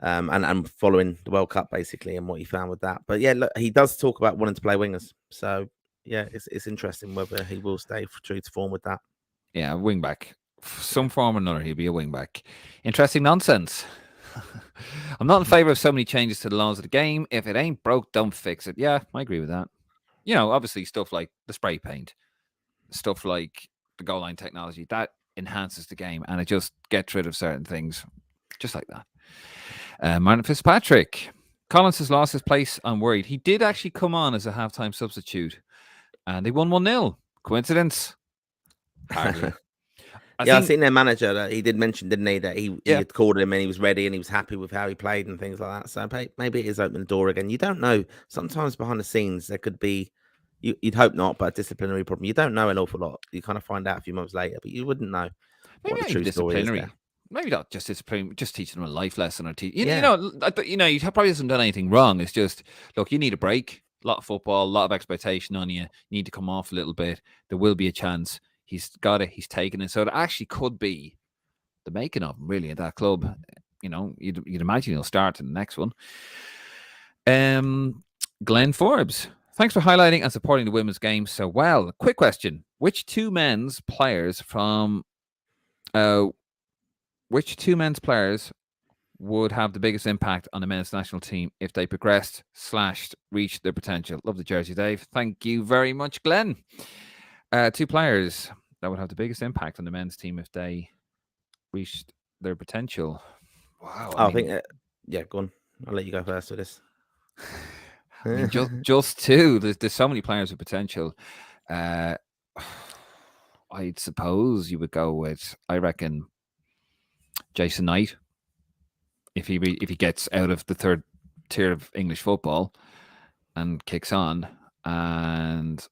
and following the World Cup basically and what he found with that. But yeah, look, he does talk about wanting to play wingers. So yeah, it's interesting whether he will stay true to form with that. Yeah, wing back. Some form or another, he'll be a wing back. Interesting nonsense. I'm not in favour of so many changes to the laws of the game. If it ain't broke, don't fix it. Yeah, I agree with that. You know, obviously stuff like the spray paint, stuff like the goal line technology, that enhances the game and it just gets rid of certain things. Just like that. Martin Fitzpatrick. Collins has lost his place. I'm worried. He did actually come on as a halftime substitute and they won 1-0. Coincidence? Hardly. I've seen their manager that he did mention, didn't he, that he had called him and he was ready and he was happy with how he played and things like that. So maybe it is opening the door again. You don't know. Sometimes behind the scenes there could be, you'd hope not, but a disciplinary problem. You don't know an awful lot. You kind of find out a few months later, but you wouldn't know Maybe what the true story is there. maybe not just discipline, just teaching them a life lesson or Yeah. you probably hasn't done anything wrong. It's just, look, you need a break. A lot of football, a lot of expectation on you. You need to come off a little bit. There will be a chance. He's got it. He's taken it. So it actually could be the making of him, really, at that club. You'd imagine he'll start in the next one. Glenn Forbes, thanks for highlighting and supporting the women's game so well. Quick question: which two men's players would have the biggest impact on the men's national team if they progressed / reached their potential? Love the jersey, Dave. Thank you very much, Glenn. Two players that would have the biggest impact on the men's team if they reached their potential. Wow. I think, go on. I'll let you go first with this. I mean, just two. There's so many players with potential. I'd suppose you would go with, I reckon, Jason Knight. If he gets out of the third tier of English football and kicks on, and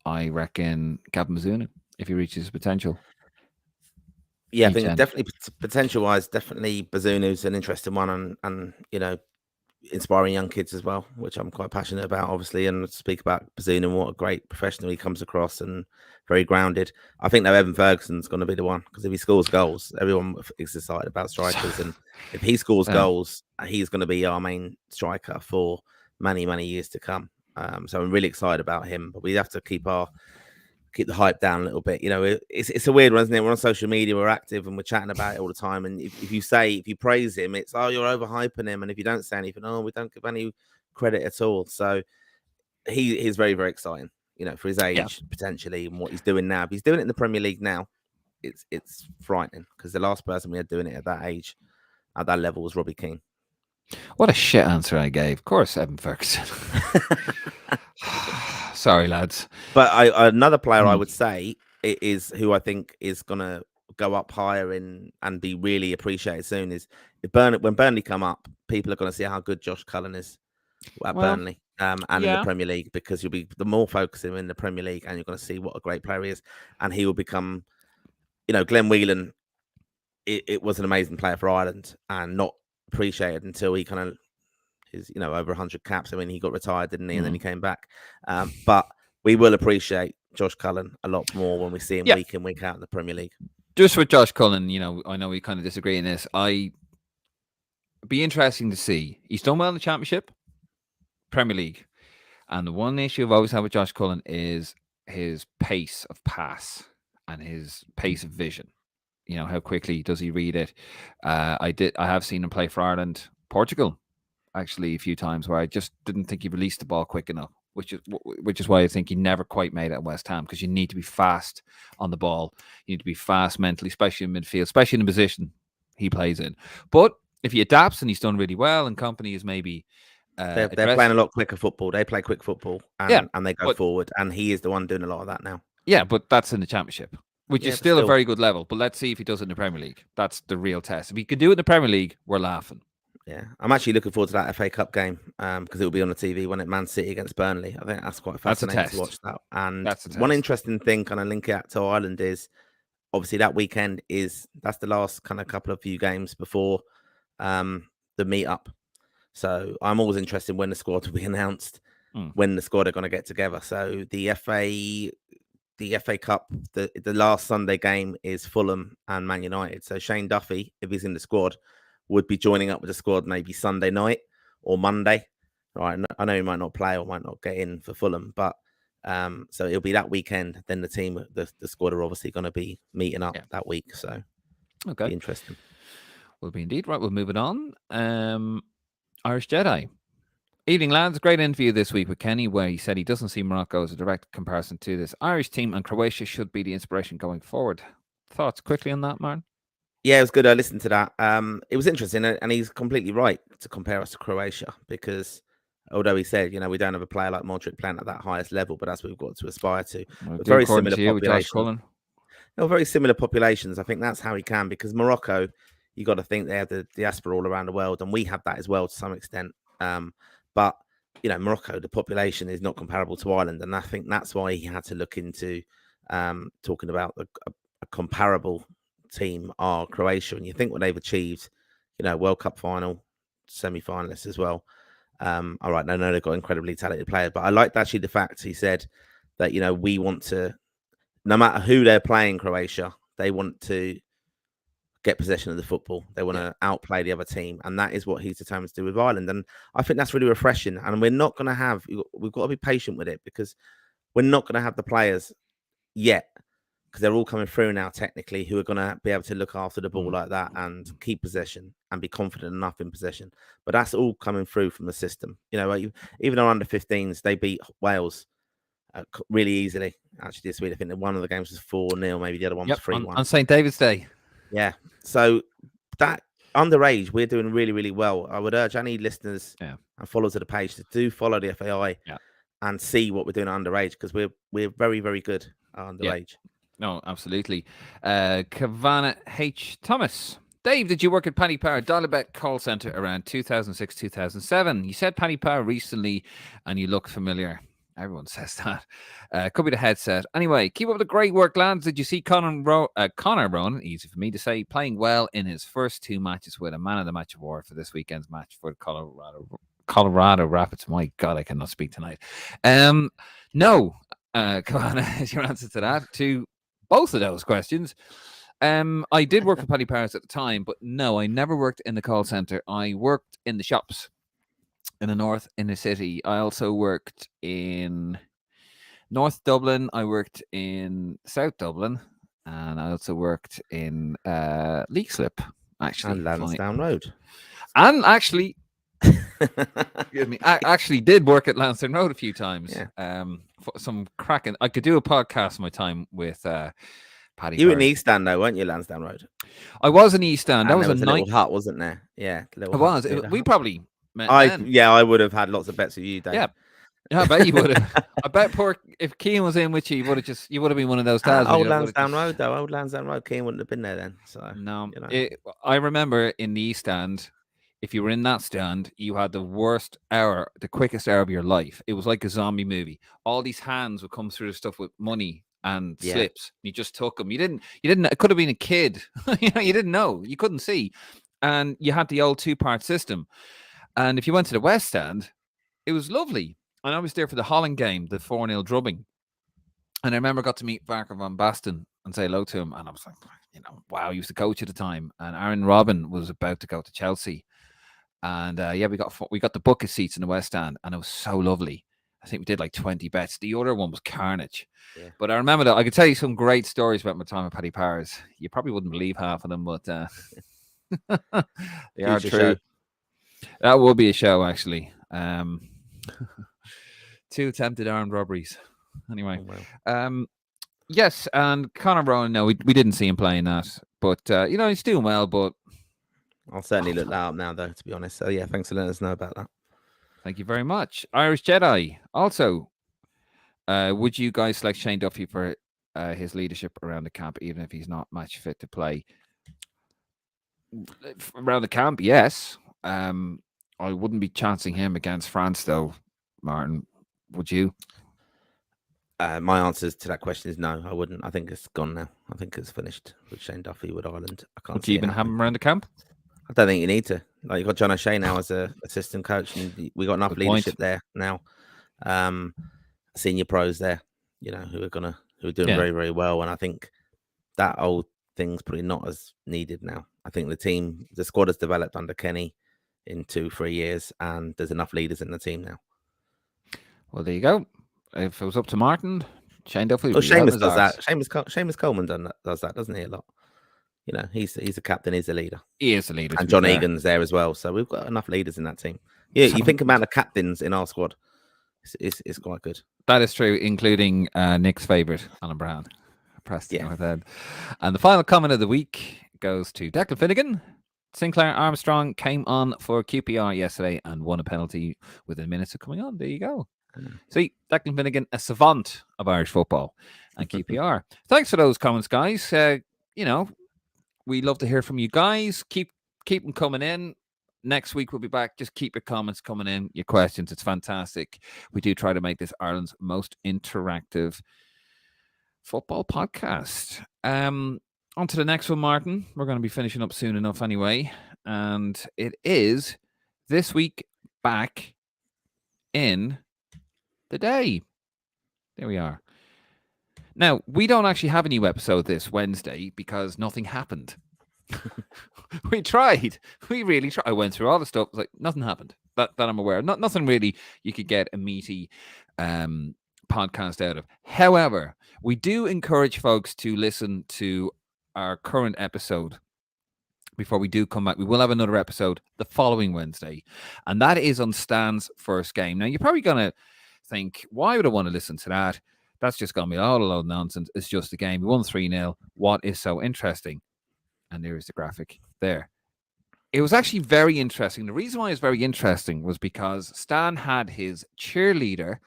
I reckon Gavin Mizuna if he reaches his potential. Yeah, I think definitely potential-wise, definitely Bazunu's an interesting one, and inspiring young kids as well, which I'm quite passionate about, obviously, and speak about Bazunu and what a great professional he comes across and very grounded. I think though Evan Ferguson's going to be the one, because if he scores goals, everyone is excited about strikers, and if he scores goals, he's going to be our main striker for many, many years to come. So I'm really excited about him, but we have to keep the hype down a little bit. It's a weird one, isn't it? We're on social media, we're active, and we're chatting about it all the time. And if you praise him, it's, oh, you're overhyping him. And if you don't say anything, oh, we don't give any credit at all. So he's very, very exciting, for his age, potentially, and what he's doing now. If he's doing it in the Premier League now, it's frightening, because the last person we had doing it at that age, at that level, was Robbie Keane. What a shit answer I gave. Of course, Evan Ferguson. Sorry, lads. But another player I would say is who I think is going to go up higher and be really appreciated soon is when Burnley come up, people are going to see how good Josh Cullen is at Burnley and in the Premier League, because you'll be the more focusing in the Premier League, and you're going to see what a great player he is, and he will become, Glenn Whelan. It was an amazing player for Ireland and not appreciated until he kind of is, over 100 caps. I mean, he got retired, didn't he? And then he came back. But we will appreciate Josh Cullen a lot more when we see him week in, week out in the Premier League. Just with Josh Cullen, I know we kind of disagree in this. It'd be interesting to see. He's done well in the Championship, Premier League. And the one issue I've always had with Josh Cullen is his pace of pass and his pace of vision. How quickly does he read it? I have seen him play for Ireland, Portugal, actually, a few times, where I just didn't think he released the ball quick enough, which is why I think he never quite made it at West Ham, because you need to be fast on the ball. You need to be fast mentally, especially in midfield, especially in the position he plays in. But if he adapts, and he's done really well, and company is maybe they're playing a lot quicker football. They play quick football, and they go forward, and he is the one doing a lot of that now. Yeah, but that's in the Championship, which is still a very good level. But let's see if he does it in the Premier League. That's the real test. If he could do it in the Premier League, we're laughing. Yeah, I'm actually looking forward to that FA Cup game, because it will be on the TV when it's Man City against Burnley. I think that's quite fascinating to watch that. And one interesting thing, kind of link it to Ireland, is obviously that weekend that's the last kind of couple of few games before the meet-up. So I'm always interested when the squad will be announced, when the squad are going to get together. So the FA Cup, the last Sunday game is Fulham and Man United. So Shane Duffy, if he's in the squad, would be joining up with the squad maybe Sunday night or Monday. Right, I know he might not play or might not get in for Fulham, but so it'll be that weekend. Then the squad are obviously going to be meeting up that week. So be interesting. Will be indeed. Right, we'll move it on. Irish Jedi. Evening, lads. Great interview this week with Kenny, where he said he doesn't see Morocco as a direct comparison to this Irish team, and Croatia should be the inspiration going forward. Thoughts quickly on that, Martin? Yeah, it was good. I listened to that. It was interesting, and he's completely right to compare us to Croatia, because although he said, we don't have a player like Modric playing at that highest level, but that's what we've got to aspire to. Very similar population. Very similar populations. I think that's how he can, because Morocco, you got to think they have the diaspora all around the world, and we have that as well to some extent. But Morocco, the population is not comparable to Ireland, and I think that's why he had to look into talking about a comparable team are Croatia, and you think what they've achieved, World Cup final, semi-finalists as well. All right, I know they've got incredibly talented players, but I liked actually the fact he said that, we want to, no matter who they're playing, Croatia, they want to get possession of the football. They want to outplay the other team, and that is what he's determined to do with Ireland. And I think that's really refreshing. And we're not going to we've got to be patient with it, because we're not going to have the players yet, because they're all coming through now technically, who are going to be able to look after the ball like that and keep possession and be confident enough in possession. But that's all coming through from the system. Even our under 15s, they beat Wales really easily. Actually, this week, I think that one of the games was 4-0, maybe the other one was 3-1. On St. David's Day. Yeah. So that underage, we're doing really, really well. I would urge any listeners and followers of the page to do follow the FAI and see what we're doing at underage, because we're very, very good at underage. No, absolutely. Kavanagh H. Thomas. Dave, did you work at Paddy Power Dolabet call centre around 2006, 2007? You said Paddy Power recently and you look familiar. Everyone says that. Could be the headset. Anyway, keep up the great work, lads. Did you see Conor Ronan, easy for me to say, playing well in his first 2 matches with a Man of the Match award for this weekend's match for Colorado Rapids? My God, I cannot speak tonight. No, Kavanagh is your answer to that. To both of those questions. I did work for Paddy Powers at the time, but no, I never worked in the call centre. I worked in the shops in the north, in the city. I also worked in North Dublin. I worked in South Dublin, and I also worked in Leixlip, actually. And Lansdowne Road. And actually, excuse me, I actually did work at Lansdowne Road a few times. Yeah. Some cracking. I could do a podcast my time with Paddy. You were in East Stand though, weren't you, Lansdowne Road? I was in East Stand. That was a little hut, wasn't there? Yeah, it was. We probably met. I would have had lots of bets with you, Dave. Yeah, I bet you would have. I bet if Keane was in with you, you would have been one of those dads. Old Lansdowne Road, though. Old Lansdowne Road. Keane wouldn't have been there then. So no, I remember in the East Stand. If you were in that stand, you had the worst hour, the quickest hour of your life. It was like a zombie movie. All these hands would come through the stuff with money and slips. You just took them. You didn't. It could have been a kid. You didn't know. You couldn't see, and you had the old 2-part system. And if you went to the West Stand, it was lovely. And I was there for the Holland game, the 4-0 drubbing. And I remember I got to meet Barker van Basten and say hello to him. And I was like, wow, he was the coach at the time. And Aaron Robin was about to go to Chelsea. And we got the bucket seats in the West Stand, and it was so lovely. I think we did like 20 bets. The other one was carnage. Yeah. But I remember that I could tell you some great stories about my time at Paddy Powers. You probably wouldn't believe half of them, but they are true. Show. That would be a show, actually. 2 attempted armed robberies. Anyway, yes, and Conor Rowan. No, we didn't see him playing that, but he's doing well. But I'll certainly look that up now, though, to be honest. So, yeah, thanks for letting us know about that. Thank you very much. Irish Jedi. Also, would you guys select Shane Duffy for his leadership around the camp, even if he's not match fit to play? Around the camp, yes. I wouldn't be chancing him against France, though, Martin. Would you? My answer to that question is no, I wouldn't. I think it's gone now. I think it's finished with Shane Duffy with Ireland. I can't. Would you even have him around the camp? I don't think you need to. Like, you've got John O'Shea now as an assistant coach, and we got enough leadership there now. Senior pros there, who are doing very, very well. And I think that old thing's probably not as needed now. I think the squad has developed under Kenny in 2-3 years, and there's enough leaders in the team now. Well, there you go. If it was up to Martin, Shane Duffy. Well, Seamus does that. Seamus Coleman does that, doesn't he? A lot. He's a captain. He's a leader. He is a leader. And John Egan's there as well. So we've got enough leaders in that team. Yeah, you think about the captains in our squad. It's quite good. That is true, including Nick's favourite, Alan Brown. Preston North End. And the final comment of the week goes to Declan Finnegan. Sinclair Armstrong came on for QPR yesterday and won a penalty within minutes of coming on. There you go. See, Declan Finnegan, a savant of Irish football and QPR. Thanks for those comments, guys. We love to hear from you guys. Keep them coming in. Next week we'll be back. Just keep your comments coming in, your questions. It's fantastic. We do try to make this Ireland's most interactive football podcast. on to the next one, Martin. We're going to be finishing up soon enough anyway. And it is this week back in the day. There we are. Now, we don't actually have a new episode this Wednesday because nothing happened. We tried. We really tried. I went through all the stuff. Like nothing happened that I'm aware of. Nothing really you could get a meaty podcast out of. However, we do encourage folks to listen to our current episode before we do come back. We will have another episode the following Wednesday, and that is on Stan's first game. Now, you're probably going to think, why would I want to listen to that? That's just going to be all a load of nonsense. It's just a game. We won 3-0. What is so interesting? And there is the graphic there. It was actually very interesting. The reason why it was very interesting was because Stan had his cheerleader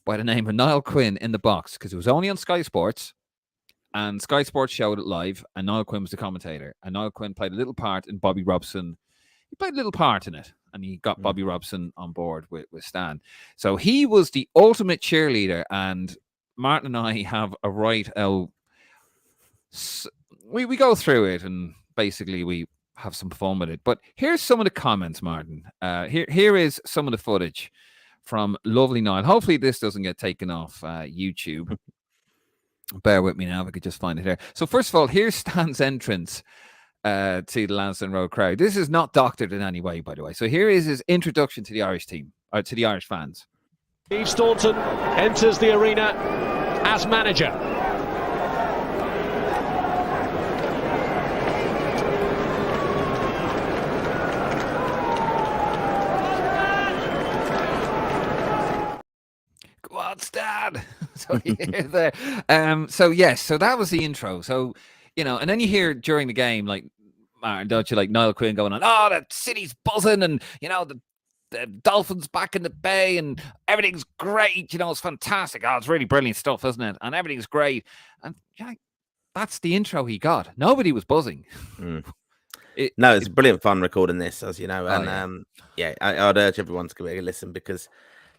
by the name of Niall Quinn in the box because it was only on Sky Sports, and Sky Sports showed it live, and Niall Quinn was the commentator. And Niall Quinn played a little part in Bobby Robson. He played a little part in it, and he got Bobby Robson on board with Stan. So he was the ultimate cheerleader, and Martin and I have a right out. We go through it, and basically we have some fun with it. But here's some of the comments, Martin. Here is some of the footage from lovely Niall. Hopefully this doesn't get taken off YouTube. Bear with me now if I could just find it here. So first of all, here's Stan's entrance to the Lansdowne Road crowd. This is not doctored in any way, by the way. So here is his introduction to the Irish team, or to the Irish fans. Steve Staunton enters the arena as manager. Go on, Stan. So there. So yes, so that was the intro. So and then you hear during the game, like Martin, don't you, like Niall Quinn going on, oh, the city's buzzing, and the Dolphins back in the bay, and everything's great. It's fantastic. Oh, it's really brilliant stuff, isn't it? And everything's great. And that's the intro he got. Nobody was buzzing. It's brilliant fun recording this, as you know. And yeah. I'd urge everyone to give it a listen because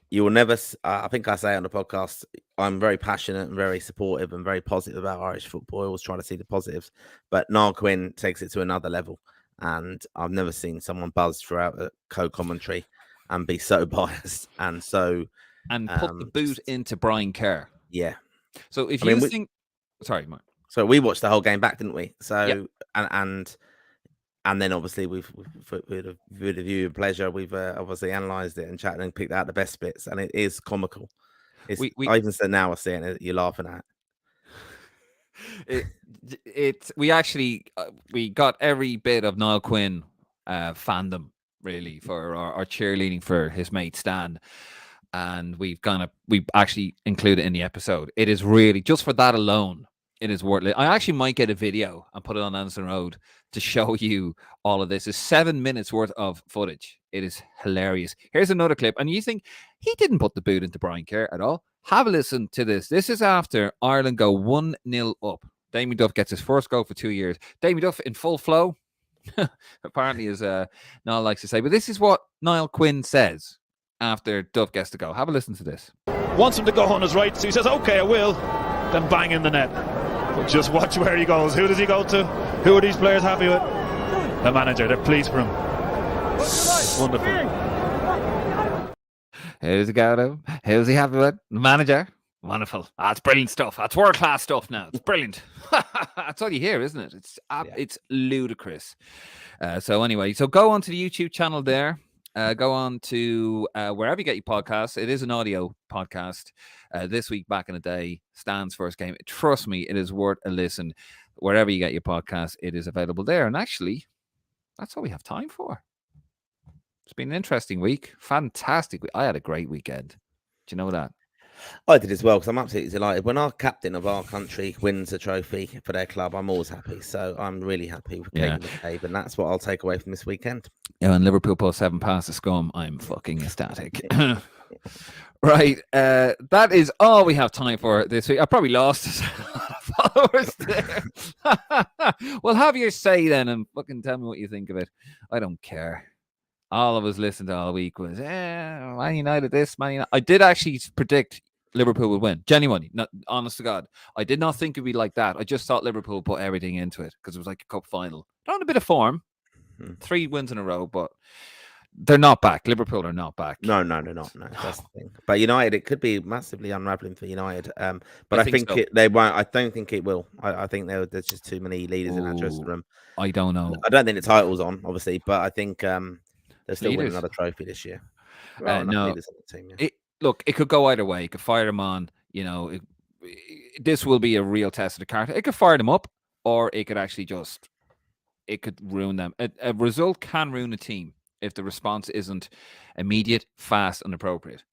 you will never. I think I say on the podcast, I'm very passionate and very supportive and very positive about Irish football. I always try to see the positives, but Niall Quinn takes it to another level. And I've never seen someone buzz throughout a co-commentary and be so biased and so put the boot into Brian Kerr. Yeah. So if you think, sorry, Mark. So we watched the whole game back, didn't we? So yep. and then obviously with a view of pleasure, we've obviously analysed it and chatted and picked out the best bits, and it is comical. I even said now I see it, you're laughing at. We actually we got every bit of Niall Quinn fandom really for our cheerleading for his mate Stan, and we've actually included it in the episode. It is really, just for that alone, it is worth it. I actually might get a video and put it on Lansdowne Road to show you all of this. It's 7 minutes worth of footage. It is hilarious. Here's another clip, and you think he didn't put the boot into Brian Kerr at all. Have a listen to this. This is after Ireland go 1-0 up. Damien Duff gets his first goal for 2 years. Damien Duff in full flow, apparently, as Niall likes to say. But this is what Niall Quinn says after Duff gets to go. Have a listen to this. Wants him to go on his right, so he says, okay, I will. Then bang in the net. But just watch where he goes. Who does he go to? Who are these players happy with? The manager. They're pleased for him. Wonderful. Who's he go to? Who's he happy with? The manager. Wonderful. That's brilliant stuff. That's world-class stuff now. It's brilliant. That's all you hear, isn't it? It's ludicrous. So anyway, so go on to the YouTube channel there. Go on to wherever you get your podcasts. It is an audio podcast. This week, back in the day, Stan's first game. Trust me, it is worth a listen. Wherever you get your podcast, it is available there. And actually, that's all we have time for. It's been an interesting week. Fantastic. I had a great weekend. Do you know that? I did as well, because I'm absolutely delighted. When our captain of our country wins a trophy for their club, I'm always happy. So I'm really happy with Cave, and that's what I'll take away from this weekend. Yeah, and Liverpool pull 7 past the scum. I'm fucking ecstatic. Right, that is all we have time for this week. I probably lost a lot of followers there. Well, have your say then, and fucking tell me what you think of it. I don't care. All of us listened all week was, Man United this, Man United. I did actually predict Liverpool would win. Genuinely, not honest to God. I did not think it'd be like that. I just thought Liverpool put everything into it because it was like a cup final. They're on a bit of form. 3 wins in a row, but they're not back. Liverpool are not back. No, they're not. No, that's the thing. But United, it could be massively unraveling for United. But I think so. they won't. I don't think it will. I think there's just too many leaders in that dressing room. I don't know. I don't think the title's on, obviously, but I think they'll still win Leaders? another trophy this year. No. Leaders on the team, yeah. Look, it could go either way. You could fire them on. This will be a real test of the character. It could fire them up, or it could actually it could ruin them. A result can ruin a team if the response isn't immediate, fast, and appropriate.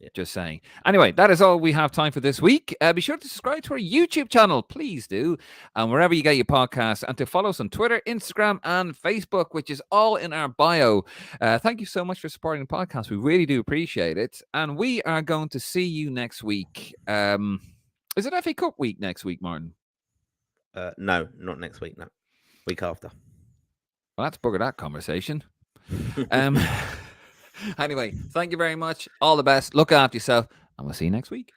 Yeah. Just saying. Anyway, that is all we have time for this week. Be sure to subscribe to our YouTube channel. Please do. And wherever you get your podcasts, and to follow us on Twitter, Instagram, and Facebook, which is all in our bio. Thank you so much for supporting the podcast. We really do appreciate it. And we are going to see you next week. Is it FA Cup week next week, Martin? No, not next week. No. Week after. Well, let's bugger that conversation. Anyway, thank you very much. All the best. Look after yourself, and we'll see you next week.